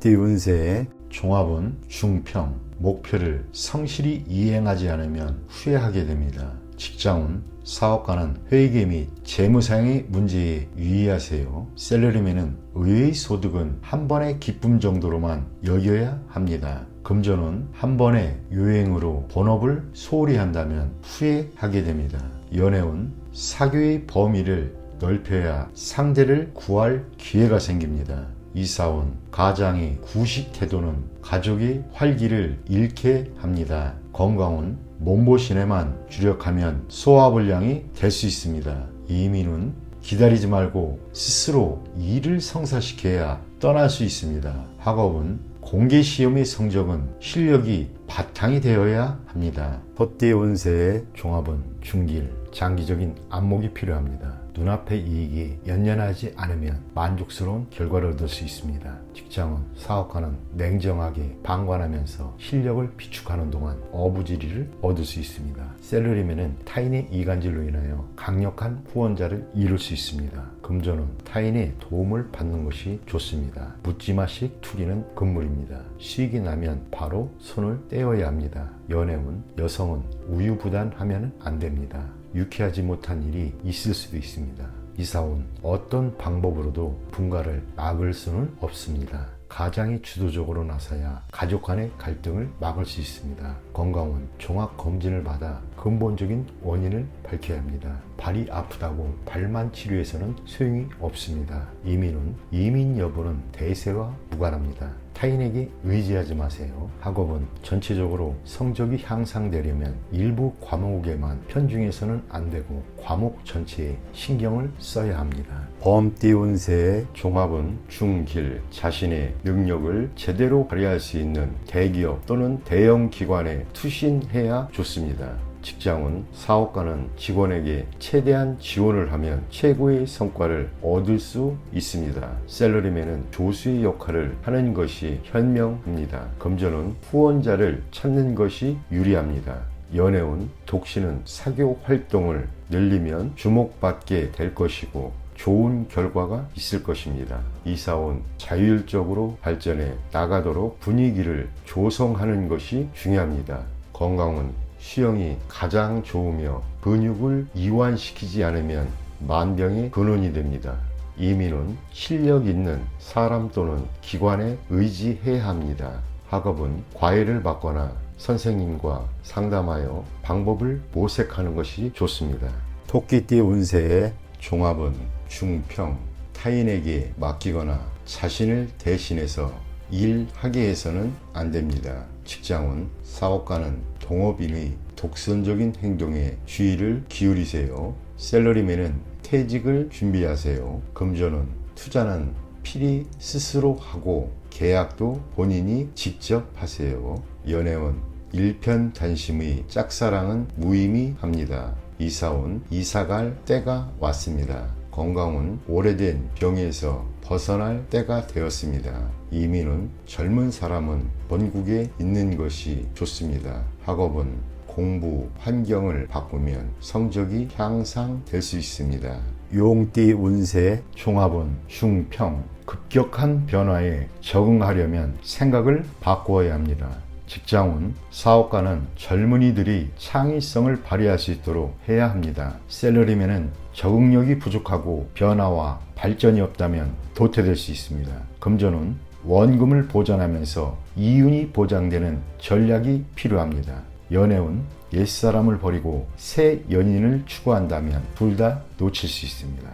뱀띠 운세의 종합은 중평. 목표를 성실히 이행하지 않으면 후회하게 됩니다. 직장운, 사업가는 회계 및 재무상의 문제에 유의하세요. 셀러리맨은 의의 소득은 한 번의 기쁨 정도로만 여겨야 합니다. 금전운, 한 번의 요행으로 본업을 소홀히 한다면 후회하게 됩니다. 연애운, 사교의 범위를 넓혀야 상대를 구할 기회가 생깁니다. 이사운, 가장의 구식 태도는 가족의 활기를 잃게 합니다. 건강운, 몸보신에만 주력하면 소화불량이 될 수 있습니다. 이민운, 기다리지 말고 스스로 일을 성사시켜야 떠날 수 있습니다. 학업은, 공개시험의 성적은 실력이 바탕이 되어야 합니다. 헛띠 운세의 종합은 중길, 장기적인 안목이 필요합니다. 눈앞의 이익이 연연하지 않으면 만족스러운 결과를 얻을 수 있습니다. 직장은, 사업가는 냉정하게 방관하면서 실력을 비축하는 동안 어부지리를 얻을 수 있습니다. 셀러리맨은 타인의 이간질로 인하여 강력한 후원자를 이룰 수 있습니다. 금전은 타인의 도움을 받는 것이 좋습니다. 묻지마식 투기는 금물입니다. 수익이 나면 바로 손을 떼어야 합니다. 연애운, 여성은 우유부단하면 안 됩니다. 유쾌하지 못한 일이 있을 수도 있습니다. 이사운, 어떤 방법으로도 분가를 막을 수는 없습니다. 가장이 주도적으로 나서야 가족 간의 갈등을 막을 수 있습니다. 건강운, 종합검진을 받아 근본적인 원인을 밝혀야 합니다. 발이 아프다고 발만 치료해서는 소용이 없습니다. 이민운, 이민 여부는 대세와 무관합니다. 타인에게 의지하지 마세요. 학업은 전체적으로 성적이 향상되려면 일부 과목에만 편중해서는 안 되고 과목 전체에 신경을 써야 합니다. 범띠 운세의 종합은 중길, 자신의 능력을 제대로 발휘할 수 있는 대기업 또는 대형 기관에 투신해야 좋습니다. 직장운, 사업가는 직원에게 최대한 지원을 하면 최고의 성과를 얻을 수 있습니다. 셀러리맨은 조수의 역할을 하는 것이 현명합니다. 금전은 후원자를 찾는 것이 유리합니다. 연애운, 독신은 사교 활동을 늘리면 주목받게 될 것이고 좋은 결과가 있을 것입니다. 이사운, 자율적으로 발전해 나가도록 분위기를 조성하는 것이 중요합니다. 건강은 수영이 가장 좋으며 근육을 이완시키지 않으면 만병의 근원이 됩니다. 이민은 실력 있는 사람 또는 기관에 의지해야 합니다. 학업은 과외를 받거나 선생님과 상담하여 방법을 모색하는 것이 좋습니다. 토끼띠 운세의 종합은 중평, 타인에게 맡기거나 자신을 대신해서 일하게 해서는 안 됩니다. 직장은, 사업가는 동업인의 독선적인 행동에 주의를 기울이세요. 셀러리맨은 퇴직을 준비하세요. 금전은, 투자는 필히 스스로 하고 계약도 본인이 직접 하세요. 연애운, 일편단심의 짝사랑은 무의미합니다. 이사운, 이사갈 때가 왔습니다. 건강은 오래된 병에서 벗어날 때가 되었습니다. 이민은, 젊은 사람은 본국에 있는 것이 좋습니다. 학업은 공부 환경을 바꾸면 성적이 향상될 수 있습니다. 용띠 운세 종합은 중평, 급격한 변화에 적응하려면 생각을 바꾸어야 합니다. 직장운, 사업가는 젊은이들이 창의성을 발휘할 수 있도록 해야 합니다. 셀러리맨은 적응력이 부족하고 변화와 발전이 없다면 도태될 수 있습니다. 금전은 원금을 보전하면서 이윤이 보장되는 전략이 필요합니다. 연애운, 옛사람을 버리고 새 연인을 추구한다면 둘 다 놓칠 수 있습니다.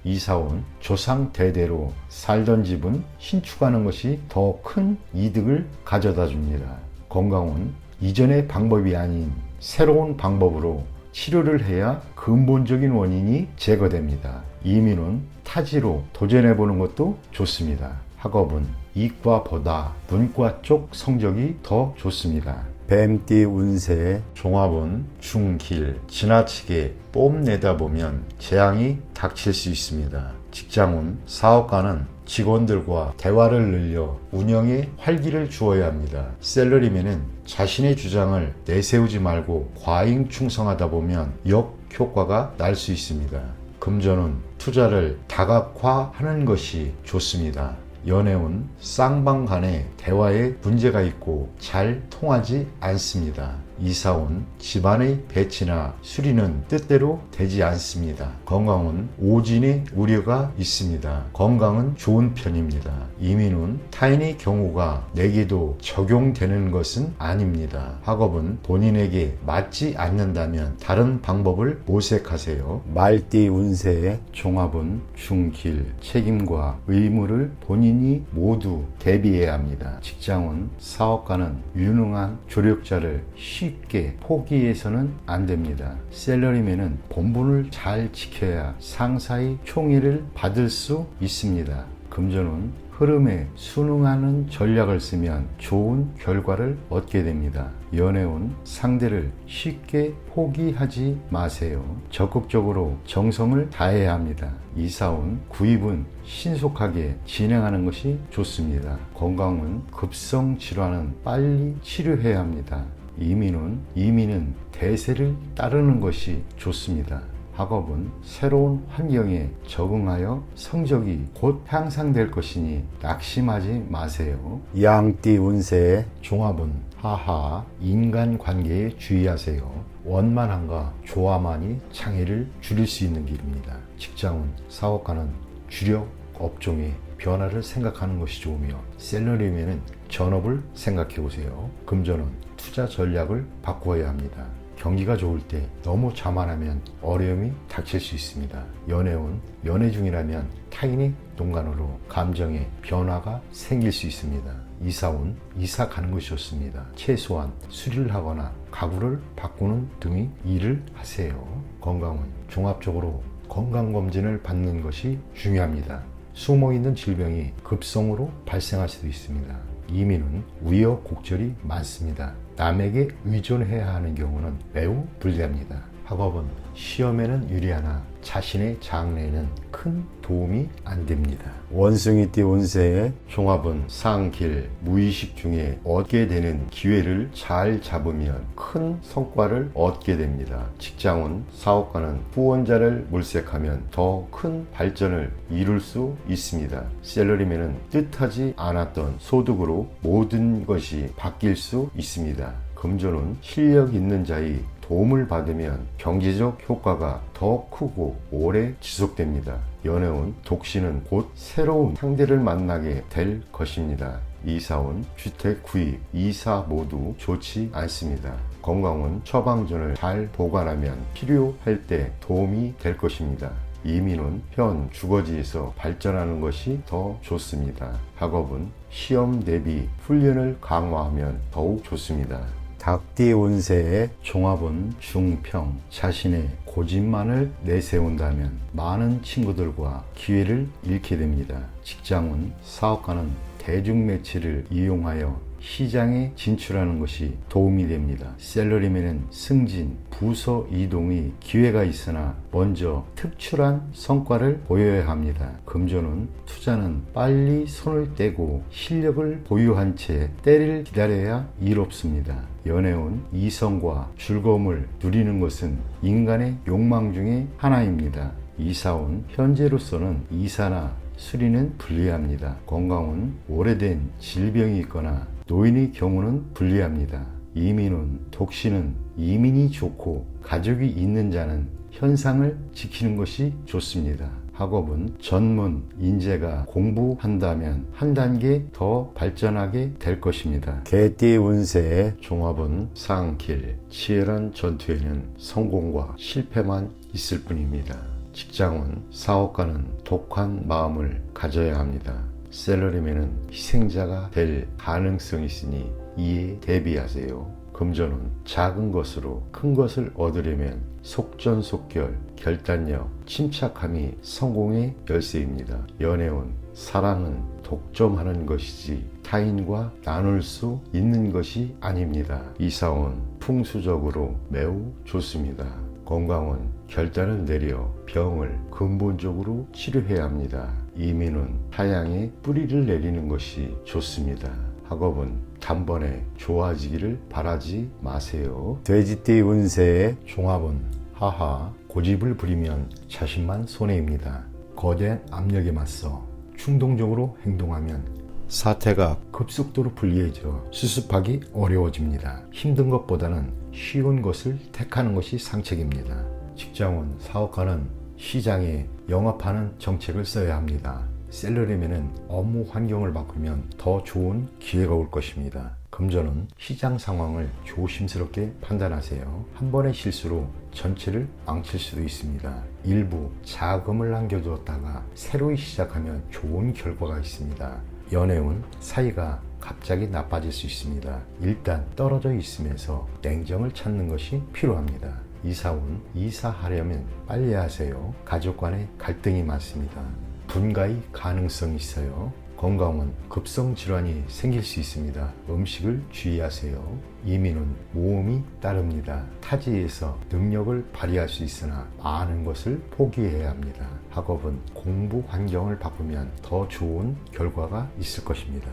이사운, 조상 대대로 살던 집은 신축하는 것이 더 큰 이득을 가져다 줍니다. 건강운, 이전의 방법이 아닌 새로운 방법으로 치료를 해야 근본적인 원인이 제거됩니다. 이민은, 타지로 도전해보는 것도 좋습니다. 학업은 이과보다 문과 쪽 성적이 더 좋습니다. 뱀띠 운세의 종합은 중길, 지나치게 뽐내다 보면 재앙이 닥칠 수 있습니다. 직장운, 사업가는 직원들과 대화를 늘려 운영에 활기를 주어야 합니다. 셀러리맨은 자신의 주장을 내세우지 말고 과잉 충성하다 보면 역효과가 날 수 있습니다. 금전은 투자를 다각화하는 것이 좋습니다. 연애운 쌍방 간의 대화에 문제가 있고 잘 통하지 않습니다. 이사온 집안의 배치나 수리는 뜻대로 되지 않습니다. 건강은 오진의 우려가 있습니다. 건강은 좋은 편입니다. 이민은 타인의 경우가 내게도 적용되는 것은 아닙니다. 학업은 본인에게 맞지 않는다면 다른 방법을 모색하세요. 말띠 운세의 종합은 중길, 책임과 의무를 본인이 모두 대비해야 합니다. 직장은 사업가는 유능한 조력자를 쉽게 포기해서는 안 됩니다. 셀러리맨은 본분을 잘 지켜야 상사의 총애를 받을 수 있습니다. 금전은 흐름에 순응하는 전략을 쓰면 좋은 결과를 얻게 됩니다. 연애운 상대를 쉽게 포기하지 마세요. 적극적으로 정성을 다해야 합니다. 이사운 구입은 신속하게 진행하는 것이 좋습니다. 건강은 급성 질환은 빨리 치료해야 합니다. 이민은 대세를 따르는 것이 좋습니다. 학업은 새로운 환경에 적응하여 성적이 곧 향상될 것이니 낙심하지 마세요. 양띠 운세의 종합은 하하, 인간관계에 주의하세요. 원만함과 조화만이 장애를 줄일 수 있는 길입니다. 직장은 사업가는 주력 업종의 변화를 생각하는 것이 좋으며 셀러리맨은 전업을 생각해 보세요. 금전은 투자 전략을 바꾸어야 합니다. 경기가 좋을 때 너무 자만하면 어려움이 닥칠 수 있습니다. 연애운 연애 중이라면 타인의 농간으로 감정의 변화가 생길 수 있습니다. 이사운 이사 가는 것이 좋습니다. 최소한 수리를 하거나 가구를 바꾸는 등의 일을 하세요. 건강은 종합적으로 건강검진을 받는 것이 중요합니다. 숨어있는 질병이 급성으로 발생할 수도 있습니다. 이민은 우여곡절이 많습니다. 남에게 의존해야 하는 경우는 매우 불리합니다. 학업은 시험에는 유리하나 자신의 장래에는 큰 도움이 안 됩니다. 원숭이띠 운세의 종합은 상길, 무의식 중에 얻게 되는 기회를 잘 잡으면 큰 성과를 얻게 됩니다. 직장은 사업가는 후원자를 물색하면 더 큰 발전을 이룰 수 있습니다. 셀러리맨은 뜻하지 않았던 소득으로 모든 것이 바뀔 수 있습니다. 금전은 실력 있는 자의 도움을 받으면 경제적 효과가 더 크고 오래 지속됩니다. 연애운 독신은 곧 새로운 상대를 만나게 될 것입니다. 이사운 주택 구입, 이사 모두 좋지 않습니다. 건강은 처방전을 잘 보관하면 필요할 때 도움이 될 것입니다. 이민은 현 주거지에서 발전하는 것이 더 좋습니다. 학업은 시험 대비 훈련을 강화하면 더욱 좋습니다. 닭띠 운세의 종합은 중평, 자신의 고집만을 내세운다면 많은 친구들과 기회를 잃게 됩니다. 직장은 사업가는 대중매체를 이용하여 시장에 진출하는 것이 도움이 됩니다. 셀러리맨은 승진, 부서 이동의 기회가 있으나 먼저 특출한 성과를 보여야 합니다. 금전은 투자는 빨리 손을 떼고 실력을 보유한 채 때를 기다려야 이롭습니다. 연애운 이성과 즐거움을 누리는 것은 인간의 욕망 중에 하나입니다. 이사운 현재로서는 이사나 수리는 불리합니다. 건강은 오래된 질병이 있거나 노인의 경우는 불리합니다. 이민은 독신은 이민이 좋고 가족이 있는 자는 현상을 지키는 것이 좋습니다. 학업은 전문 인재가 공부한다면 한 단계 더 발전하게 될 것입니다. 개띠 운세의 종합은 상길, 치열한 전투에는 성공과 실패만 있을 뿐입니다. 직장은 사업가는 독한 마음을 가져야 합니다. 셀러리맨은 희생자가 될 가능성이 있으니 이에 대비하세요. 금전은 작은 것으로 큰 것을 얻으려면 속전속결, 결단력, 침착함이 성공의 열쇠입니다. 연애운 사랑은 독점하는 것이지 타인과 나눌 수 있는 것이 아닙니다. 이사운 풍수적으로 매우 좋습니다. 건강은 결단을 내려 병을 근본적으로 치료해야 합니다. 이민은 타양에 뿌리를 내리는 것이 좋습니다. 학업은 단번에 좋아지기를 바라지 마세요. 돼지띠 운세의 종합은 하하, 고집을 부리면 자신만 손해입니다. 거대한 압력에 맞서 충동적으로 행동하면 사태가 급속도로 불리해져 수습하기 어려워집니다. 힘든 것보다는 쉬운 것을 택하는 것이 상책입니다. 직장원, 사업가는 시장에 영업하는 정책을 써야 합니다. 셀러리맨은 업무 환경을 바꾸면 더 좋은 기회가 올 것입니다. 금전은 시장 상황을 조심스럽게 판단하세요. 한 번의 실수로 전체를 망칠 수도 있습니다. 일부 자금을 남겨두었다가 새로 시작하면 좋은 결과가 있습니다. 연애운 사이가 갑자기 나빠질 수 있습니다. 일단 떨어져 있으면서 냉정을 찾는 것이 필요합니다. 이사운, 이사하려면 빨리 하세요. 가족 간에 갈등이 많습니다. 분가의 가능성이 있어요. 건강은 급성 질환이 생길 수 있습니다. 음식을 주의하세요. 이민은 모험이 따릅니다. 타지에서 능력을 발휘할 수 있으나 많은 것을 포기해야 합니다. 학업은 공부 환경을 바꾸면 더 좋은 결과가 있을 것입니다.